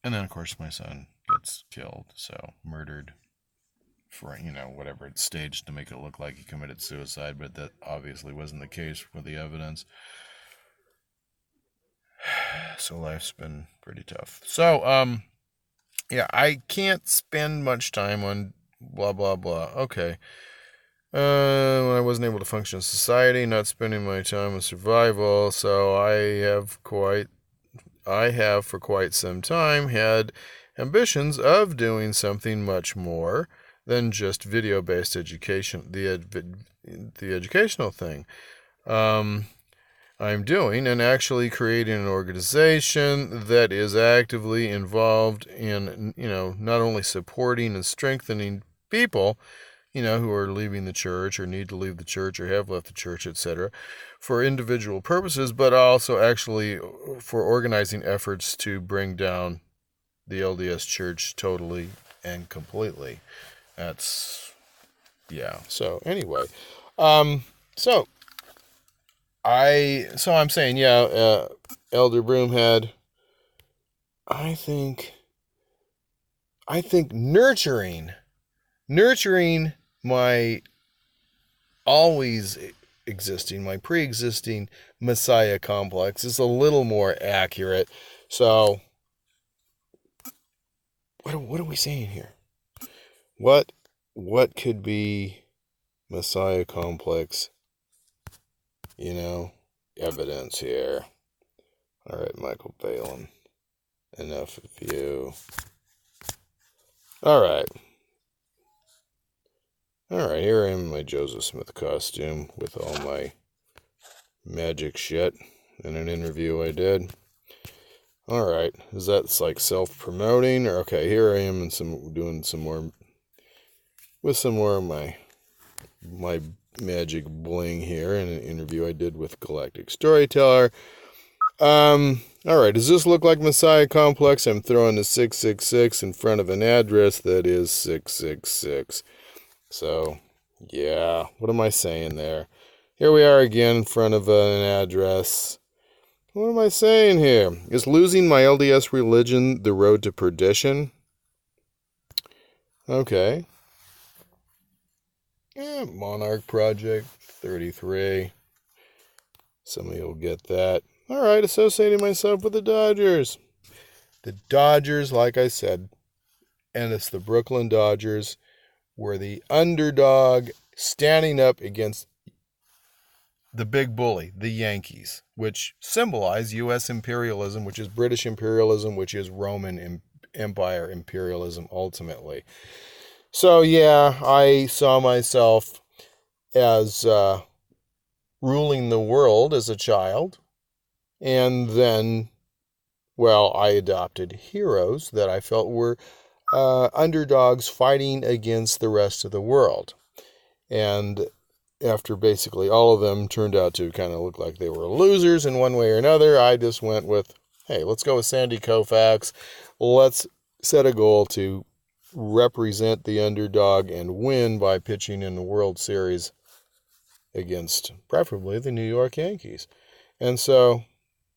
And then, of course, my son gets killed, murdered for, whatever it's staged to make it look like he committed suicide, but that obviously wasn't the case with the evidence. So life's been pretty tough. So, yeah, I can't spend much time on blah, blah, blah. Okay. When I wasn't able to function in society, not spending my time on survival, so I have for quite some time had ambitions of doing something much more than just video-based education, the educational thing. I'm doing and actually creating an organization that is actively involved in, not only supporting and strengthening people, who are leaving the church or need to leave the church or have left the church, etc., for individual purposes, but also actually for organizing efforts to bring down the LDS Church totally and completely. So anyway, so I'm saying, Elder Broomhead, I think nurturing my my pre-existing Messiah complex is a little more accurate. So, what are we saying here? What could be Messiah complex, evidence here? All right, Michael Balaam, enough of you. All right, here I am in my Joseph Smith costume with all my magic shit in an interview I did. All right, is that like self-promoting? Or okay, here I am doing some more of my magic bling here in an interview I did with Galactic Storyteller. All right, does this look like Messiah Complex? I'm throwing the 666 in front of an address that is 666. So, yeah, what am I saying there? Here we are again in front of an address. What am I saying here? Is losing my LDS religion the road to perdition? Okay. Monarch Project 33. Some of you will get that. All right, associating myself with the Dodgers. The Dodgers, like I said, and it's the Brooklyn Dodgers, were the underdog standing up against the big bully, the Yankees, which symbolize U.S. imperialism, which is British imperialism, which is Roman Empire imperialism ultimately. So yeah, I saw myself as ruling the world as a child, and then, well, I adopted heroes that I felt were underdogs fighting against the rest of the world. And after basically all of them turned out to kind of look like they were losers in one way or another, I just went with, hey, let's go with Sandy Koufax. Let's set a goal to represent the underdog and win by pitching in the World Series against preferably the New York Yankees. And so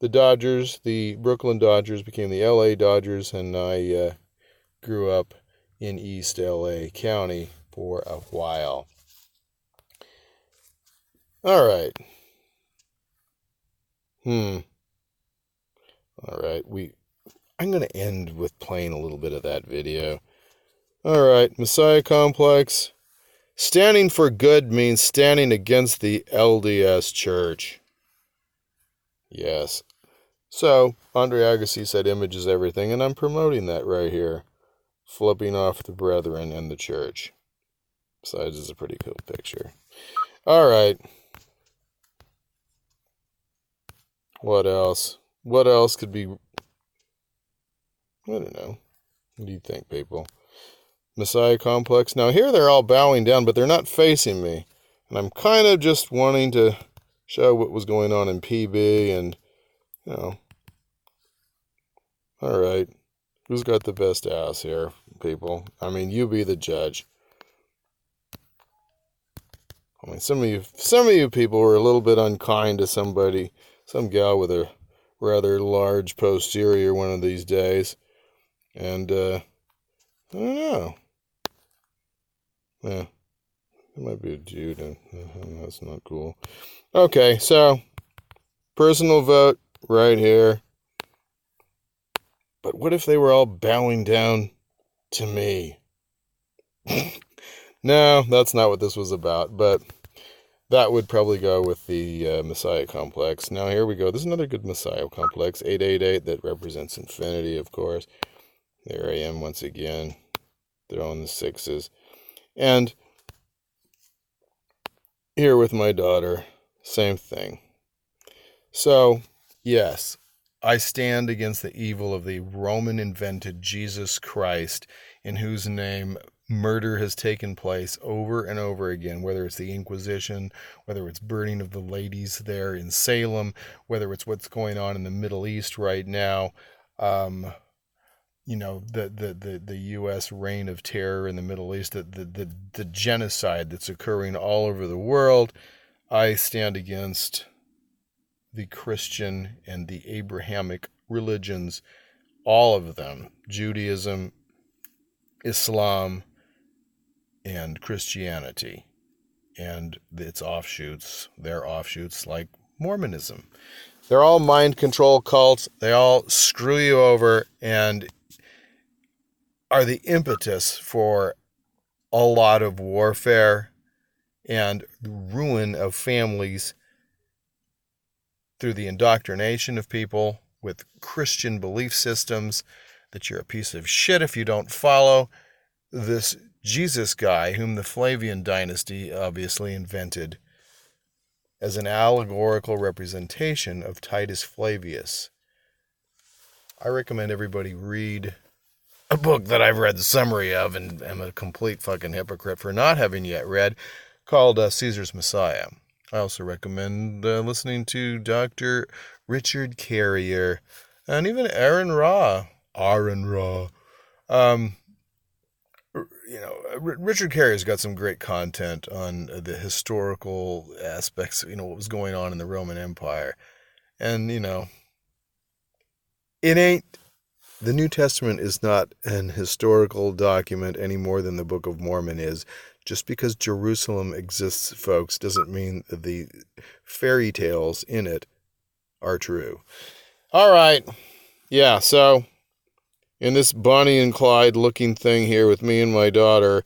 the Dodgers, the Brooklyn Dodgers, became the LA Dodgers, and I grew up in East LA County for a while. All right. All right. I'm going to end with playing a little bit of that video. All right. Messiah Complex. Standing for good means standing against the LDS Church. Yes. So, Andre Agassi said image is everything, and I'm promoting that right here. Flipping off the brethren and the church. Besides, it's a pretty cool picture. All right. What else? What else could be... I don't know. What do you think, people? Messiah Complex. Now, here they're all bowing down, but they're not facing me. And I'm kind of just wanting to show what was going on in PB and, you know. All right. Who's got the best ass here, people? I mean, you be the judge. I mean, some of you people were a little bit unkind to somebody, some gal with a rather large posterior one of these days. And, I don't know. Yeah, it might be a Jude, and that's not cool. Okay, so, personal vote right here. But what if they were all bowing down to me? No, that's not what this was about, but that would probably go with the Messiah Complex. Now, here we go. This is another good Messiah Complex. 888, that represents infinity, of course. There I am once again, throwing the sixes. And here with my daughter, same thing. So, yes, I stand against the evil of the Roman-invented Jesus Christ, in whose name murder has taken place over and over again, whether it's the Inquisition, whether it's burning of the ladies there in Salem, whether it's what's going on in the Middle East right now, you know, the U.S. reign of terror in the Middle East, the genocide that's occurring all over the world. I stand against the Christian and the Abrahamic religions, all of them, Judaism, Islam, and Christianity, and its offshoots, their offshoots like Mormonism. They're all mind control cults. They all screw you over and are the impetus for a lot of warfare and the ruin of families through the indoctrination of people with Christian belief systems, that you're a piece of shit if you don't follow this Jesus guy, whom the Flavian dynasty obviously invented as an allegorical representation of Titus Flavius. I recommend everybody read a book that I've read the summary of and am a complete fucking hypocrite for not having yet read, called Caesar's Messiah. I also recommend listening to Dr. Richard Carrier and even Aaron Ra. You know, Richard Carrier's got some great content on the historical aspects, you know, what was going on in the Roman Empire. And, you know, the New Testament is not an historical document any more than the Book of Mormon is. Just because Jerusalem exists, folks, doesn't mean that the fairy tales in it are true. All right. Yeah, so in this Bonnie and Clyde looking thing here with me and my daughter,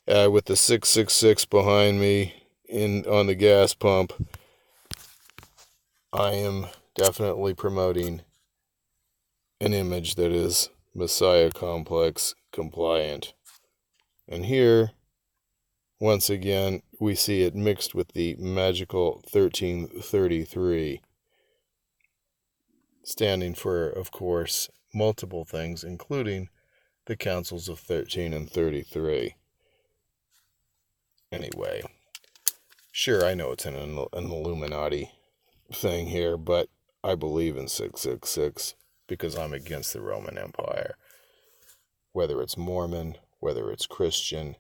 with the 666 behind me on the gas pump, I am definitely promoting an image that is Messiah complex compliant. And here, once again, we see it mixed with the magical 1333, standing for, of course, multiple things, including the councils of 13 and 33. Anyway, sure, I know it's an Illuminati thing here, but I believe in 666 because I'm against the Roman Empire. Whether it's Mormon, whether it's Christian,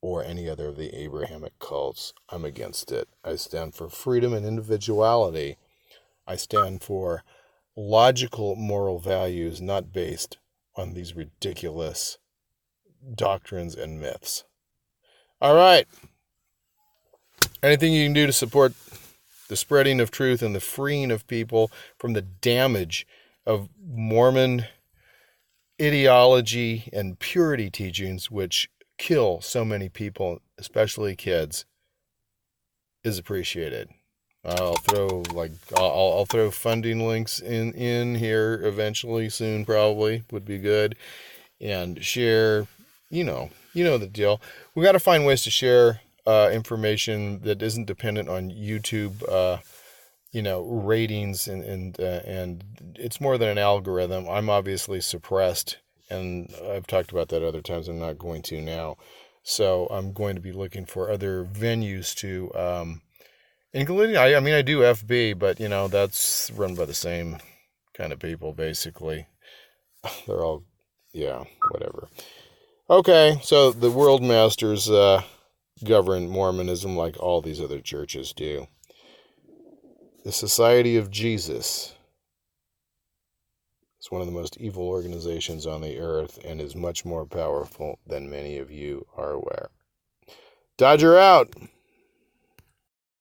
or any other of the Abrahamic cults, I'm against it. I stand for freedom and individuality. I stand for logical moral values not based on these ridiculous doctrines and myths. All right. Anything you can do to support the spreading of truth and the freeing of people from the damage of Mormon ideology and purity teachings, which kill so many people, especially kids, is appreciated. I'll throw funding links in here eventually, soon, probably would be good, and share. You know the deal. We got to find ways to share information that isn't dependent on YouTube, ratings and it's more than an algorithm. I'm obviously suppressed, and I've talked about that other times. I'm not going to now, so I'm going to be looking for other venues to, including I do FB, but that's run by the same kind of people basically. They're all whatever. Okay, so the world masters govern Mormonism like all these other churches do. The Society of Jesus is one of the most evil organizations on the earth and is much more powerful than many of you are aware. Dodger out!